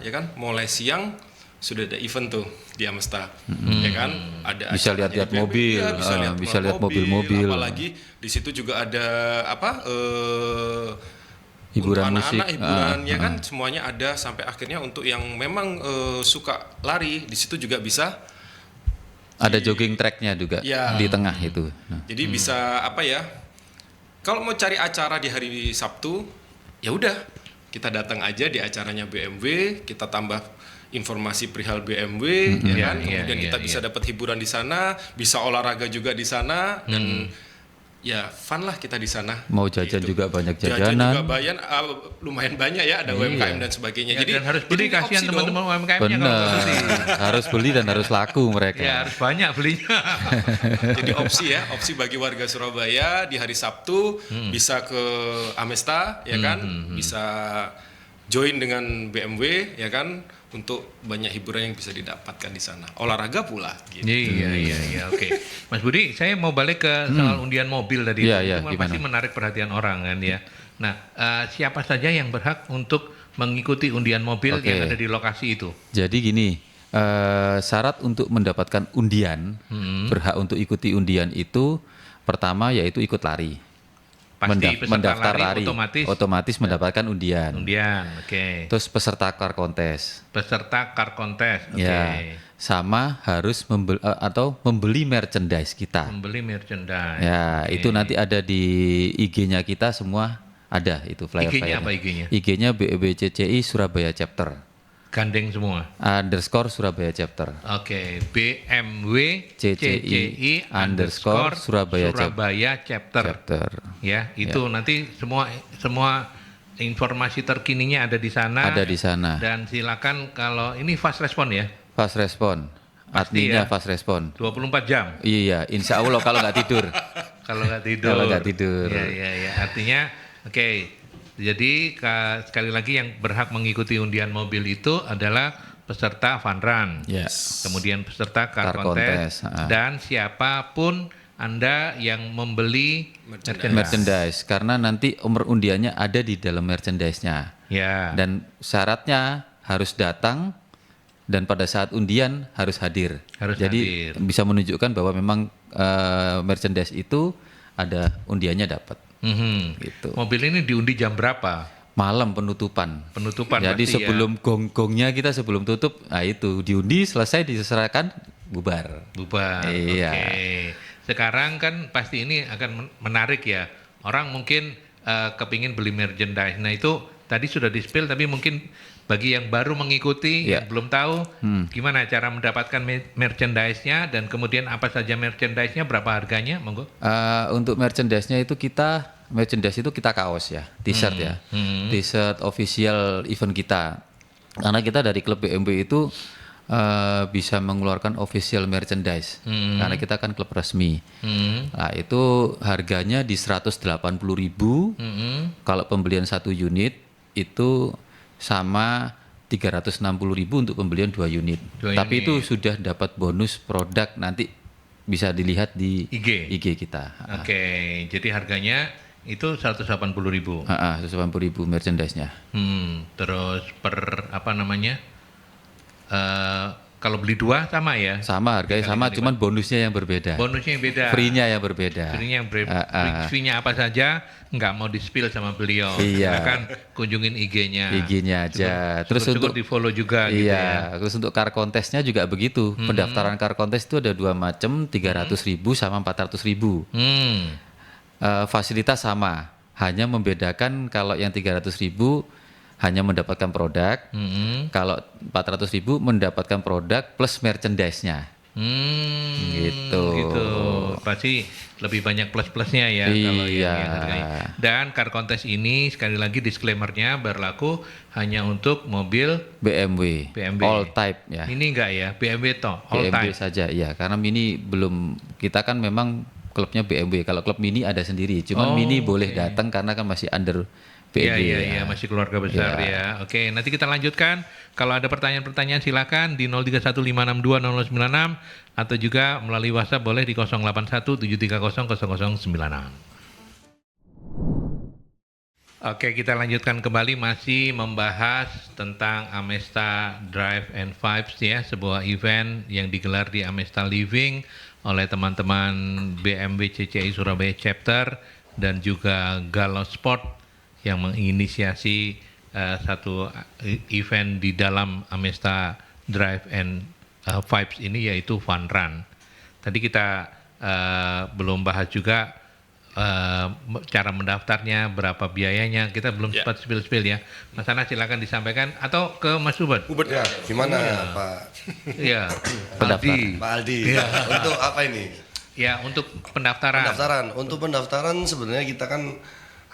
ya kan, mulai siang sudah ada event tuh di Amesta ya kan, ada Bisa acaranya lihat-lihat BBB, mobil, ya, bisa lihat mobil-mobil. apalagi di situ juga ada Hiburan untuk musik. anak-anak hiburan ya kan, semuanya ada sampai akhirnya untuk yang memang suka lari di situ juga bisa. Ada jogging tracknya juga Ya. di tengah itu. Nah, Jadi bisa kalau mau cari acara di hari Sabtu, ya udah kita datang aja di acaranya BMW, kita tambah informasi perihal BMW, ya kan. Kemudian kita bisa dapat hiburan di sana, bisa olahraga juga di sana, dan ya fun lah kita di sana. Mau jajan juga banyak Jajan jajanan. juga lumayan banyak ya, ada UMKM dan sebagainya. Ya, dan harus beli, ini kasihan opsi teman-teman dong. UMKM-nya kalau nggak beli. Benar. Harus beli dan harus laku mereka. Ya harus banyak belinya. Jadi opsi bagi warga Surabaya di hari Sabtu bisa ke Amesta ya kan, bisa join dengan BMW ya kan, untuk banyak hiburan yang bisa didapatkan di sana. Olahraga pula gitu. Iya, oke. Mas Budi, saya mau balik ke soal undian mobil tadi. Iya, Itu gimana? pasti menarik perhatian orang kan ya. Nah, siapa saja yang berhak untuk mengikuti undian mobil Oke. yang ada di lokasi itu? Jadi gini, syarat untuk mendapatkan undian, berhak untuk ikuti undian itu pertama yaitu ikut lari. Pasti peserta Mendaftar lari otomatis mendapatkan undian. undian, oke. Terus peserta car contest. Peserta car contest, oke. Ya, sama harus membeli merchandise kita. Membeli merchandise. Ya, oke. itu nanti ada di IG-nya kita semua ada itu flyer-flyer. IG-nya apa IG-nya? IG-nya BEBCCI Surabaya Chapter Gandeng semua. _ Surabaya Chapter. Oke, BMW CCI _ Surabaya Chapter. Ya, itu nanti semua informasi terkininya ada di sana. Ada di sana. Dan silakan kalau ini fast respon ya. Fast respon. Pasti Artinya ya. fast respon. 24 jam. Iya, insya Allah kalau nggak tidur. Kalau nggak tidur. Kalau nggak tidur. Ya. Artinya oke. Jadi sekali lagi yang berhak mengikuti undian mobil itu adalah peserta fun run, Yes. kemudian peserta car Car contest, contest, dan siapapun Anda yang membeli Merchandise, karena nanti umur undiannya ada di dalam merchandise-nya. Ya. Dan syaratnya harus datang dan pada saat undian harus hadir. Harus Jadi hadir. bisa menunjukkan bahwa memang merchandise itu ada undiannya dapat. Mhm. Gitu. Mobil ini diundi jam berapa? Malam penutupan. Penutupan Jadi berarti ya. sebelum gong-gongnya kita sebelum tutup, nah itu diundi selesai diserahkan bubar. Bubar. Iya. Oke. Sekarang kan pasti ini akan menarik ya. Orang mungkin kepingin beli merchandise. Nah itu tadi sudah di-spill, tapi mungkin bagi yang baru mengikuti, Iya. yang belum tahu, gimana cara mendapatkan merchandise-nya dan kemudian apa saja merchandise-nya, berapa harganya, monggo? Untuk merchandise-nya itu merchandise itu kita kaos ya, t-shirt ya, t-shirt official event kita. Karena kita dari klub BMW itu bisa mengeluarkan official merchandise, karena kita kan klub resmi. Nah itu harganya di 180.000. Kalau pembelian 1 unit itu sama 360.000 untuk pembelian 2 unit. Tapi itu sudah dapat bonus produk, nanti bisa dilihat di IG kita. Oke, jadi harganya itu 180.000. 180.000 merchandise-nya. Terus per apa namanya? Kalau beli 2 sama ya? Sama harganya sama, cuman bonusnya yang berbeda. Bonusnya yang beda. Free-nya yang berbeda. Free-nya yang free-nya apa saja nggak mau di-spill sama beliau. Iya. Silakan kunjungin IG-nya. IG-nya aja. Terus Syukur-syukur untuk di-follow juga gitu ya. terus untuk car contest-nya juga begitu. Pendaftaran car contest itu ada 2 macam, 300.000 sama 400.000. Fasilitas sama, hanya membedakan kalau yang 300.000 hanya mendapatkan produk, kalau 400.000 mendapatkan produk plus merchandise-nya. Gitu. Pasti lebih banyak plus-plusnya ya kalau yang harganya. Dan car contest ini sekali lagi disclaimer-nya berlaku hanya untuk mobil BMW. All type ya. Mini enggak ya? BMW toh, all BMW type. saja ya, karena Mini belum, kita kan memang klubnya BMW. Kalau klub Mini ada sendiri, cuman Mini boleh datang karena kan masih under BMW. Iya, masih keluarga besar ya. Oke, nanti kita lanjutkan. Kalau ada pertanyaan-pertanyaan silakan di 0315620096 atau juga melalui WhatsApp boleh di 0817300096. Oke, kita lanjutkan kembali masih membahas tentang Amesta Drive and Vibes ya, sebuah event yang digelar di Amesta Living oleh teman-teman BMW CCI Surabaya Chapter dan juga Galau Sport yang menginisiasi satu event di dalam Amesta Drive and Vibes ini, yaitu Fun Run. Tadi kita belum bahas juga cara mendaftarnya, berapa biayanya, kita belum sempat spill ya. Mas Anas silakan disampaikan, atau ke Mas Hubert. Ya, gimana Pak? Iya, Aldi. Pak Aldi. Untuk apa ini? Ya, untuk pendaftaran. Untuk pendaftaran sebenarnya kita kan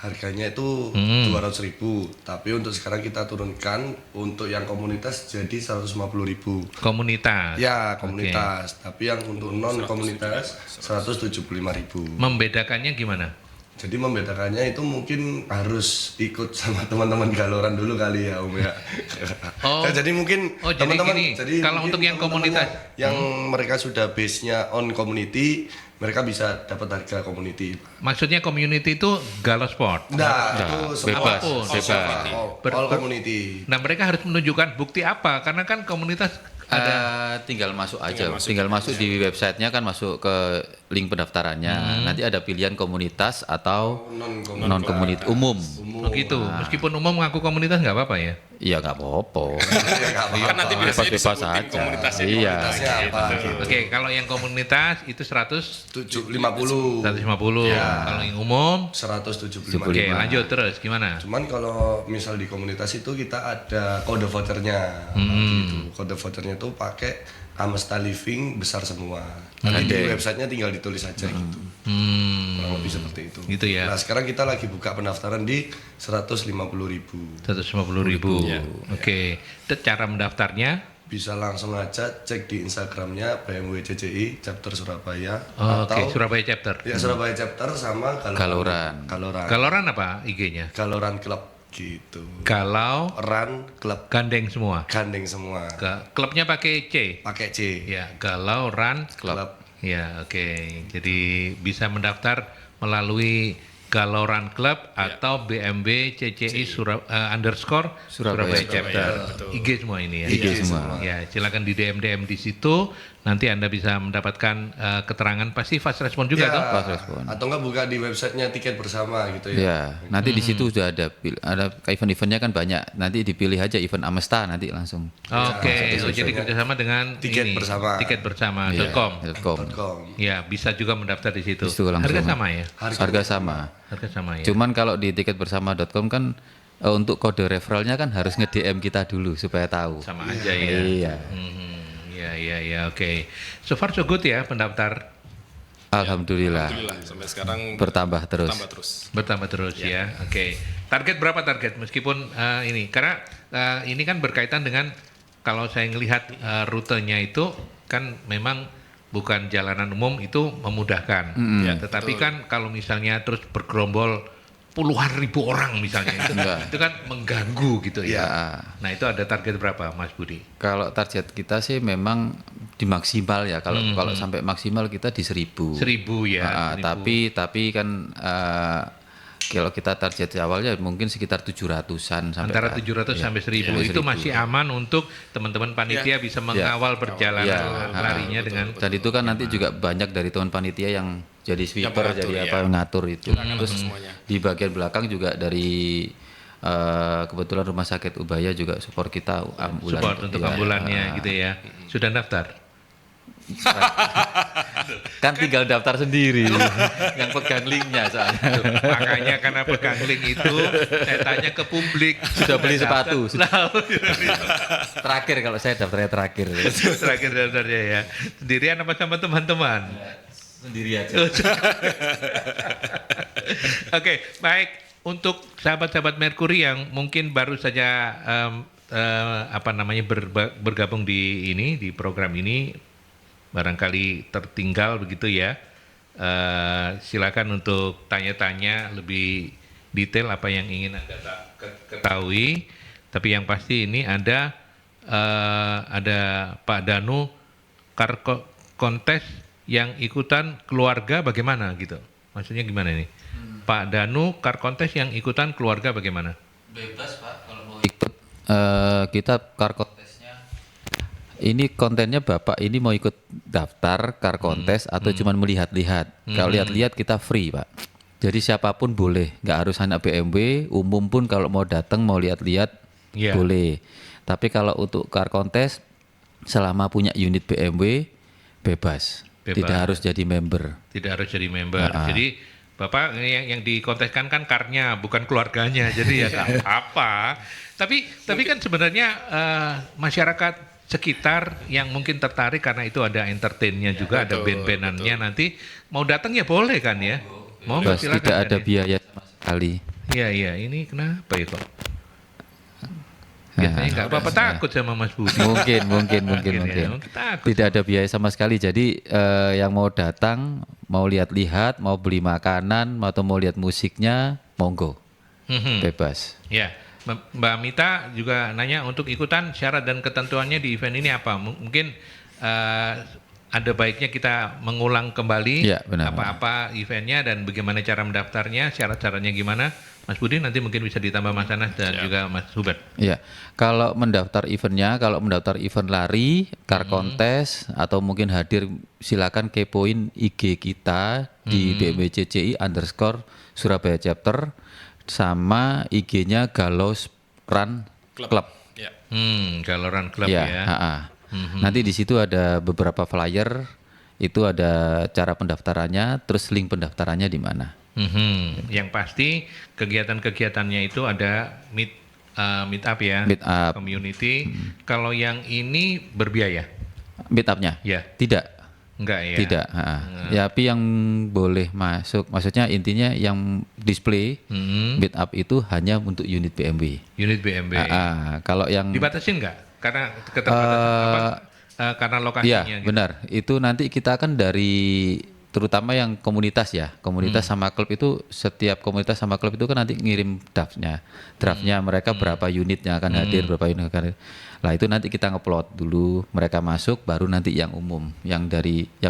harganya itu 200.000, tapi untuk sekarang kita turunkan untuk yang komunitas jadi 150.000. Komunitas. Ya, komunitas. Tapi yang untuk non komunitas 175.000. Membedakannya gimana? Jadi membedakannya itu mungkin harus ikut sama teman-teman Galoran dulu kali ya Om ya. Jadi mungkin jadi teman-teman, gini, kalau untuk yang komunitas yang mereka sudah base-nya on community, mereka bisa dapat harga community. Maksudnya community itu Galau Sport? Nah, itu semua bebas. All community. Nah, mereka harus menunjukkan bukti apa? Karena kan komunitas tinggal masuk aja, tinggal masuk di websitenya kan, masuk ke link pendaftarannya. Nanti ada pilihan komunitas atau non komunitas umum. Begitu. Meskipun umum mengaku komunitas nggak apa-apa ya? Iya nggak apa-apa. Kan nanti biasanya Bebas disebutin aja. komunitasnya. Iya. Oke, kalau yang komunitas itu 150. Kalau yang umum 175. Oke, lanjut terus gimana? Cuman kalau misal di komunitas itu kita ada kode vouchernya. Gitu. Kode vouchernya itu pakai Amesta Living besar semua. Nanti di websitenya tinggal ditulis aja gitu. Kurang lebih seperti itu. Gitu ya. Nah sekarang kita lagi buka pendaftaran di 150.000. 150.000. Oke. Cara mendaftarnya? Bisa langsung aja cek di Instagramnya BMW CCI Chapter Surabaya. Oke, Surabaya Chapter. Ya Surabaya Chapter sama Galoran. Galoran apa IG-nya? Galoran Club. Gitu. Kalau Run klub gandeng semua. gandeng semua. Klubnya pakai C. Pakai C. Ya, Galau Run Klub. Ya, oke. Jadi bisa mendaftar melalui Galau Run Club atau BMB CCI underscore Surabaya Chapter. IG semua ini ya. IG semua. Ya, silakan di DM di situ. Nanti Anda bisa mendapatkan keterangan, pasti fast respon juga Ya, toh. Fast respon. atau enggak buka di websitenya Tiket Bersama gitu ya. Ya, nanti di situ sudah ada event-eventnya kan banyak. Nanti dipilih aja event Amesta nanti langsung. Oke, jadi kerjasama dengan Tiket ini, Bersama. tiketbersama.com. Iya, .com. .com. Ya, bisa juga mendaftar di situ. Di situ langsung. Harga sama ya? Harga sama. Harga sama ya. Cuman kalau di tiketbersama.com kan untuk kode referralnya kan harus nge-DM kita dulu supaya tahu. Sama aja ya. Iya. Ya, oke. So far so good ya pendaftar. Alhamdulillah. Alhamdulillah sampai sekarang Bertambah terus. tambah terus. Bertambah terus ya. Oke. Target berapa target? Meskipun ini karena ini kan berkaitan dengan kalau saya melihat rutenya itu kan memang bukan jalanan umum, itu memudahkan. Ya, tetapi kan kalau misalnya terus bergerombol puluhan ribu orang misalnya itu kan mengganggu gitu ya. Nah, itu ada target berapa Mas Budi? Kalau target kita sih memang di maksimal ya. Kalau sampai maksimal kita di 1.000. 1.000 ya. 1.000. Tapi kan kalau kita target awalnya mungkin sekitar 700-an sampai Antara 700 sampai 1.000 itu masih aman untuk teman-teman panitia bisa mengawal perjalanan larinya dengan dan itu kan nanti juga banyak dari teman panitia yang jadi sweeper, jadi apa ngatur itu. Terus di bagian belakang juga dari kebetulan Rumah Sakit Ubaya juga support kita ambulan. support untuk ambulannya gitu ya. Sudah daftar? Kan tinggal daftar sendiri yang pegang linknya soalnya. Makanya karena pegang link itu saya tanya ke publik. Sudah beli sepatu. Terakhir kalau saya daftarnya terakhir. Terakhir daftarnya ya. Sendirian apa sama teman-teman? Sendiri aja. Oke, baik. Untuk sahabat-sahabat Merkuri yang mungkin baru saja bergabung di program ini, barangkali tertinggal begitu ya. Silakan untuk tanya-tanya lebih detail apa yang ingin Anda ketahui. Tapi yang pasti ini ada Pak Danu kontes yang ikutan keluarga bagaimana gitu. Maksudnya gimana ini? Pak Danu kontes yang ikutan keluarga bagaimana? Bebas Pak kalau mau ikut. Kita kontesnya ini kontennya Bapak ini mau ikut daftar kontes atau cuman melihat-lihat. Kalau lihat-lihat kita free Pak. Jadi siapapun boleh, nggak harus anak BMW, umum pun kalau mau datang mau lihat-lihat boleh. Tapi kalau untuk kontes selama punya unit BMW bebas. Tidak harus jadi member. Tidak harus jadi member. Jadi Bapak yang dikonteskan kan karnya bukan keluarganya. Jadi ya nggak apa. Tapi kan sebenarnya masyarakat sekitar yang mungkin tertarik karena itu ada entertainnya juga, ada band-bandannya nanti mau datang ya boleh kan ya? Mau Tidak ada biaya sama sekali. Iya, ini kenapa ya kok? Biasanya nggak apa-apa takut sama Mas Budi. Mungkin. Takut. Tidak ada biaya sama sekali. Jadi yang mau datang, mau lihat-lihat, mau beli makanan, atau mau lihat musiknya, monggo, bebas. Ya, Mbak Mita juga nanya untuk ikutan syarat dan ketentuannya di event ini apa? Mungkin ada baiknya kita mengulang kembali apa-apa eventnya dan bagaimana cara mendaftarnya, syarat-syaratnya gimana? Mas Budi nanti mungkin bisa ditambah Mas Anas dan juga Mas Hubert. Ya, kalau mendaftar eventnya, kalau mendaftar event lari, kontes atau mungkin hadir, silakan kepoin IG kita di BMWCCI underscore Surabaya Chapter sama IG-nya Galau Run Club. Galau Run Club ya. Nanti di situ ada beberapa flyer, itu ada cara pendaftarannya, terus link pendaftarannya di mana. Yang pasti kegiatan-kegiatannya itu ada meet up ya, meet up community. Kalau yang ini berbiaya? Meet up-nya? Ya. Tidak. Enggak ya? Tidak. Ya, tapi yang boleh masuk, maksudnya intinya yang display meet up itu hanya untuk unit BMW. Unit BMW. Kalau yang dibatasin nggak? Karena keterbatasan karena lokasinya. Iya, gitu. Benar. Itu nanti kita kan dari terutama yang komunitas ya, komunitas sama klub itu, setiap komunitas sama klub itu kan nanti ngirim draftnya mereka berapa unit yang akan hadir, berapa unit yang akan hadir. Lah itu nanti kita ngupload dulu, mereka masuk, baru nanti yang umum, yang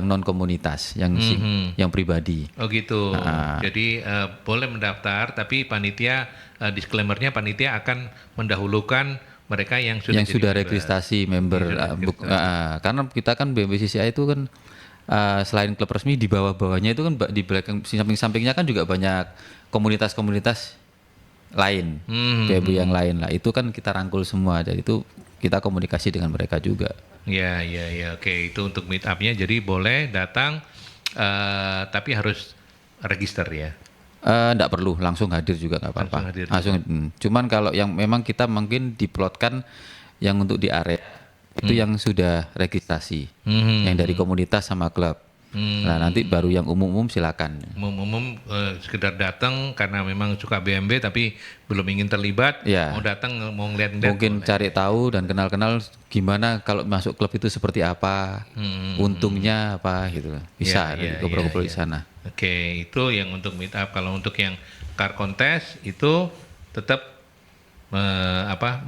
non komunitas, yang pribadi. Oh gitu. Jadi boleh mendaftar, tapi panitia disclaimer-nya panitia akan mendahulukan mereka yang sudah registrasi member. Karena kita kan BMB-CCI itu kan selain klub resmi, di bawah-bawahnya itu kan di belakang samping-sampingnya kan juga banyak komunitas-komunitas lain, BMB yang lain lah. Itu kan kita rangkul semua, jadi itu kita komunikasi dengan mereka juga. Ya, oke, itu untuk meet up-nya. Jadi boleh datang, tapi harus register ya. Enggak perlu, langsung hadir juga nggak apa-apa. Cuman kalau yang memang kita mungkin diplotkan yang untuk di area itu yang sudah registrasi, yang dari komunitas sama klub. Nah nanti baru yang umum-umum silakan. Umum sekedar datang karena memang suka BMB tapi belum ingin terlibat, ya. mau datang mau ngeliat mungkin boleh. Cari tahu dan kenal-kenal gimana kalau masuk klub itu seperti apa, untungnya apa gitu. Bisa ngobrol-ngobrol di sana. Oke, itu yang untuk meet up. Kalau untuk yang car contest itu tetap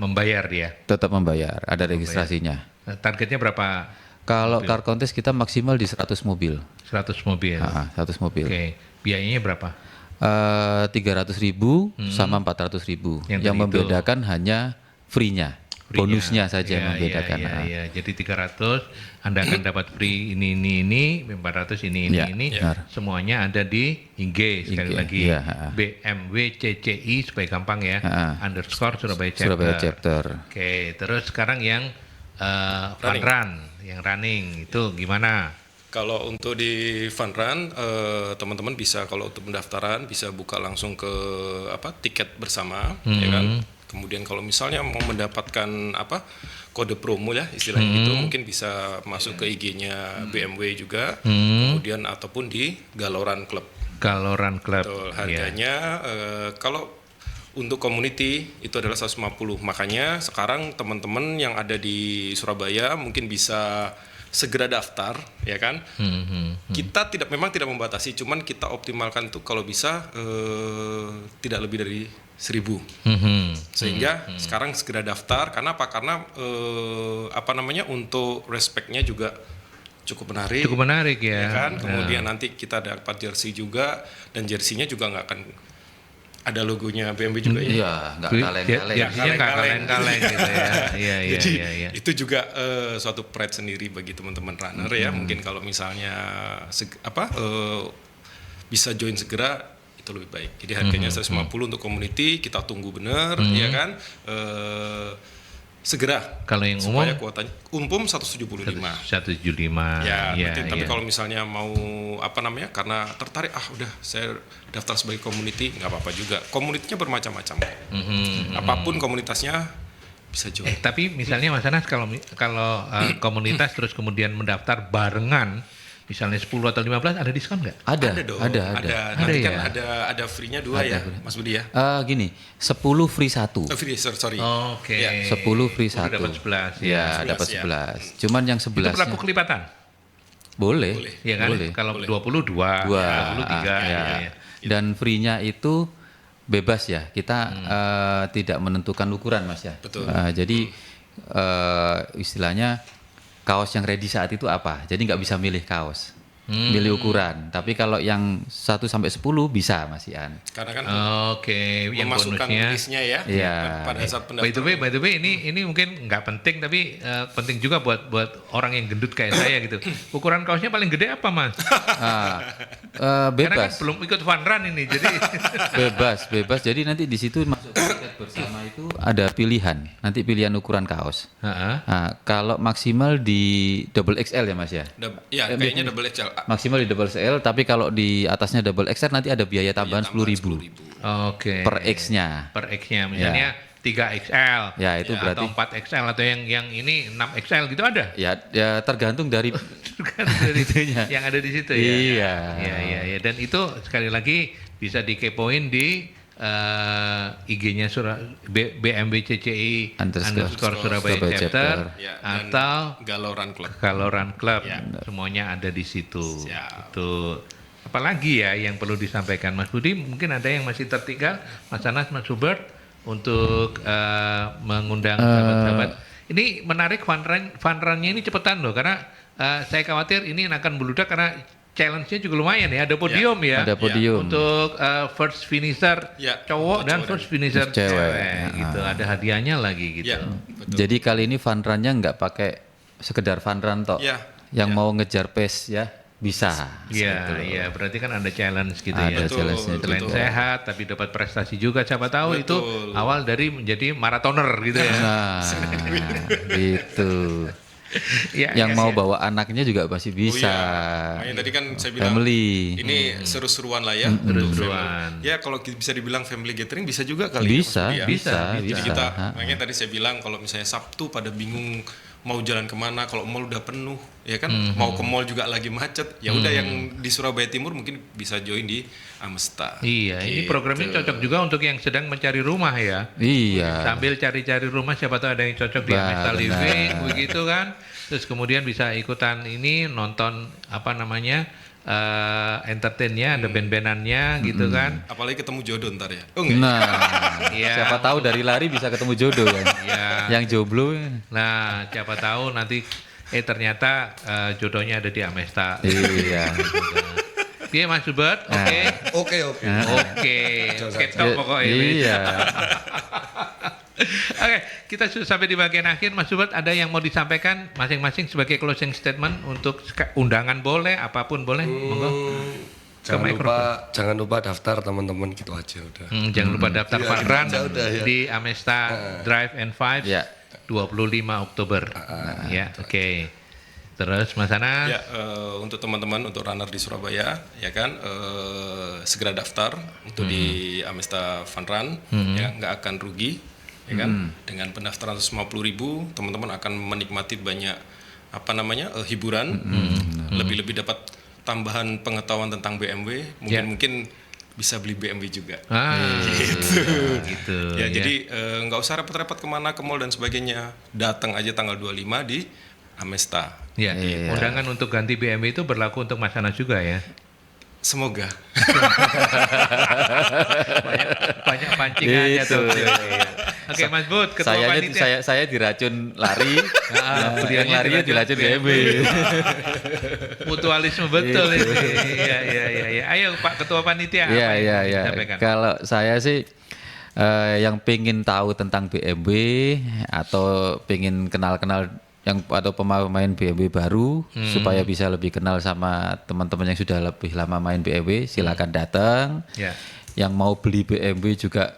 membayar dia. Tetap membayar, ada registrasinya. Targetnya berapa? Kalau car contest kita maksimal di 100 mobil. 100 mobil. 100 mobil. Oke. Biayanya berapa? 300.000 sama 400.000. Yang membedakan hanya free-nya. Bonusnya saja yang membedakan. Iya. Jadi 300 Anda akan dapat free ini, 400 ini. Semuanya ada di IG sekali lagi. BMW CCI supaya gampang ya. _ Surabaya Chapter. Oke, terus sekarang yang fun run, yang running itu gimana? Kalau untuk di fun run, teman-teman bisa kalau untuk pendaftaran bisa buka langsung ke tiket bersama, ya kan. Kemudian kalau misalnya mau mendapatkan kode promo ya istilahnya gitu, mungkin bisa masuk ke IG-nya BMW juga, kemudian ataupun di Galoran Club. Betul, harganya kalau untuk community itu adalah 150. Makanya sekarang teman-teman yang ada di Surabaya mungkin bisa segera daftar, ya kan? Kita memang tidak membatasi, cuman kita optimalkan tuh kalau bisa tidak lebih dari 1.000. Sehingga sekarang segera daftar. Karena apa? Karena untuk respect-nya juga cukup menarik. Cukup menarik ya. Kan? Kemudian nanti kita dapat jersey juga, dan jersey-nya juga nggak akan ada logonya BMW juga ya. Iya, nggak kaleng-kaleng. Jersey-nya nggak kaleng-kaleng gitu ya. Jadi iya. itu juga suatu pride sendiri bagi teman-teman runner ya. Mungkin kalau misalnya bisa join segera itu lebih baik. Jadi harganya 150 untuk community, kita tunggu benar ya kan. Segera. Kalau yang supaya kuotanya umum 175. 175. Ya, tapi kalau misalnya mau karena tertarik udah saya daftar sebagai community, nggak apa-apa juga. Komunitasnya bermacam-macam. Apapun komunitasnya bisa join. Tapi misalnya Mas Anas kalau komunitas terus kemudian mendaftar barengan, misalnya 10 atau 15 ada diskon nggak? Ada dong. Ada. Nanti kan ada free-nya 2 ya, Mas Budi ya. Gini, 10 free 1. Free, sorry. Oke. Ya. 10 free 1. Dapat 11 ya. Dapat 11. Cuman yang 11 itu berlaku kelipatan? Boleh. Iya kan? Boleh. Kalau 22, 23 ya. Dan free-nya itu bebas ya. Kita tidak menentukan ukuran, Mas ya. Betul. Jadi istilahnya kaos yang ready saat itu apa? Jadi nggak bisa milih kaos, milih ukuran. Tapi kalau yang 1 sampai 10 bisa, Mas Ian. Karena kan yang memasukkan bonusnya listnya ya. Iya. Pada saat pendaftaran. By the way, ini mungkin nggak penting tapi penting juga buat orang yang gendut kayak saya gitu. Ukuran kaosnya paling gede apa, Mas? Bebas. Karena kan belum ikut fun run ini, jadi bebas. Jadi nanti di situ masuk tiket bersama itu ada pilihan. Nanti pilihan ukuran kaos. Nah, kalau maksimal di double XL ya, Mas ya? Iya, kayaknya double XL. Maksimal di double XL, tapi kalau di atasnya double XL nanti ada biaya tambahan 10.000. Oke. Per X-nya. Misalnya 3XL. Ya, itu berarti atau 4XL atau yang ini 6XL gitu ada? Ya tergantung dari itunya. Yang ada di situ ya. Iya. Iya. Dan itu sekali lagi bisa dikepoin di IG-nya BMW CCI Underscore Surabaya Surabaya Chapter, Ya, dan atau Galoran Club. Galoran Club, Ya. semuanya ada di situ. Siap. Itu apalagi ya yang perlu disampaikan Mas Budi, mungkin ada yang masih tertinggal, Mas Anas, Mas Hubert, untuk mengundang sahabat-sahabat. Ini menarik, fun run-nya ini cepetan loh, karena saya khawatir ini akan meludak karena challenge-nya juga lumayan ya, ada podium ya. Ada podium. Untuk first finisher Ya, cowok dan first finisher cewek. cewek gitu. Ada hadiahnya lagi gitu. Ya, betul. Jadi kali ini fun run-nya nggak pakai sekedar fun run tok. Ya, Yang mau ngejar pace ya bisa. Iya, iya, berarti kan ada challenge gitu Ada ya. Betul, challenge-nya Selain juga. sehat tapi dapat prestasi juga, siapa tahu itu Betul. awal dari menjadi maratoner gitu ya. Nah, gitu. Ya, Yang ya, mau ya. bawa anaknya juga masih bisa. Makanya tadi kan saya bilang Family. ini seru-seruan lah ya. untuk Seru-seruan. family. Ya kalau bisa dibilang family gathering bisa juga kali. Bisa, ya, Mas Budi ya. bisa, Jadi bisa. kita, Ha. makanya tadi saya bilang kalau misalnya Sabtu pada bingung mau jalan kemana, kalau mall udah penuh, ya kan, mau ke mall juga lagi macet, ya udah yang di Surabaya Timur mungkin bisa join di Amesta. Iya, ini Gitu. program ini cocok juga untuk yang sedang mencari rumah ya. Iya. Sambil cari-cari rumah, siapa tahu ada yang cocok di Amesta Benar. Living begitu kan. Terus kemudian bisa ikutan ini, nonton apa namanya, entertainnya, ada band-bandannya gitu kan. Apalagi ketemu jodoh ntar ya. Oh enggak. Nah, Iya. siapa tahu dari lari bisa ketemu jodoh kan. Iya. Yang jomblo. Nah, siapa tahu nanti ternyata jodohnya ada di Amesta. Iya. Iya Mas Hubert, oke. Oke. Oke, ketok pokoknya. Iya. Oke, kita sudah sampai di bagian akhir. Mas Hubert, ada yang mau disampaikan masing-masing sebagai closing statement untuk undangan boleh, apapun boleh, monggo. Jangan lupa daftar teman-teman, gitu aja udah. Jangan lupa daftar Iya, fun gitu run aja udah, ya. di Amesta Drive and Vibes Ya. 25 Oktober. Ya, oke. Terus Mas Anas? Ya, untuk teman-teman, untuk runner di Surabaya, ya kan, segera daftar untuk di Amesta Fun Run, ya nggak akan rugi, ya kan. Dengan pendaftaran 150.000, teman-teman akan menikmati banyak apa namanya hiburan, lebih-lebih dapat tambahan pengetahuan tentang BMW, mungkin bisa beli BMW juga. Gitu. Ya, jadi nggak usah repot-repot kemana, ke mall dan sebagainya, datang aja tanggal 25 di Amesta. Ya, undangan untuk ganti BMW itu berlaku untuk Mas Anas juga ya. Semoga. Banyak pancingannya Itu. tuh. Oke, Mas Bud, ketua panitia. saya diracun lari. Yang beliaunya larinya diracun BMW. Mutualisme betul ini. Iya. Ayo Pak Ketua Panitia. apa yang Iya. ingin disampaikan? Kalau saya sih yang pengen tahu tentang BMW atau pengen kenal-kenal atau pemain BMW baru supaya bisa lebih kenal sama teman-teman yang sudah lebih lama main BMW, silakan datang. Ya. Yang mau beli BMW juga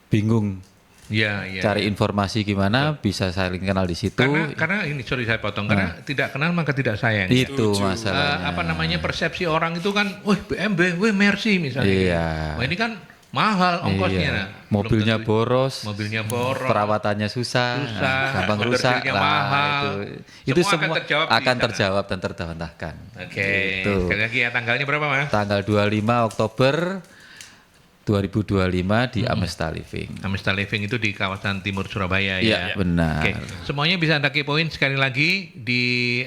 bingung Iya. cari informasi gimana, bisa saling kenal di situ. Karena ini sorry saya potong, karena tidak kenal maka tidak sayang. ya. Itu masalahnya. Apa namanya, persepsi orang itu kan, wih BMW, wih Mercy misalnya. Iya. Wah, ini kan mahal ongkosnya. Iya. Nah. Belum Mobilnya tentu- boros. Mobilnya boros. perawatannya susah, gampang rusak order-dealnya lah, mahal. itu Semua akan semua terjawab di akan sana. terjawab dan terbantahkan. Oke. Gitu. Sekali lagi ya, tanggalnya berapa Mas? Tanggal 25 Oktober 2025 di Amesta Living. Amesta Living itu di kawasan timur Surabaya Iya, ya. benar. Oke, semuanya bisa Anda kepoin sekali lagi di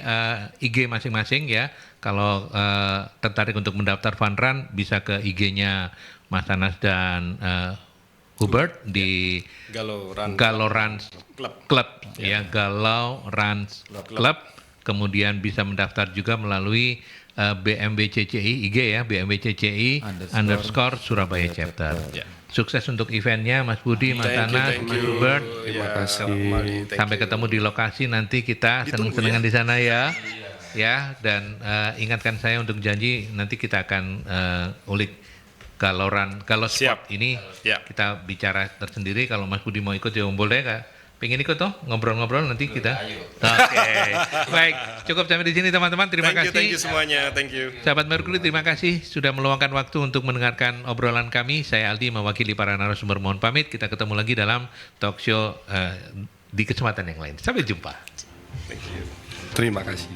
IG masing-masing ya. Kalau tertarik untuk mendaftar Fun Run bisa ke IG-nya Mas Anas dan Hubert di Galoran Galau Runs Club. Club ya, Galau Runs Club. Kemudian bisa mendaftar juga melalui BMW CCI IG ya, BMW CCI underscore Surabaya Chapter. Ya. Sukses untuk eventnya Mas Budi, Mas Thank Anas, you. Mas Hubert. Terima kasih. Sampai ketemu di lokasi, nanti kita seneng-senengan di sana ya. Ya, dan ingatkan saya untuk janji nanti kita akan ulik Galau Sport Siap. ini. Ya. Kita bicara tersendiri, kalau Mas Budi mau ikut ya boleh nggak? Pengen ikut toh ngobrol-ngobrol nanti kita. Oke. Baik, cukup sampai di sini teman-teman. Terima kasih. Thank you semuanya. Thank you. Sahabat Mercury, terima kasih sudah meluangkan waktu untuk mendengarkan obrolan kami. Saya Aldi mewakili para narasumber mohon pamit. Kita ketemu lagi dalam talk show di kesempatan yang lain. Sampai jumpa. Thank you. Terima kasih.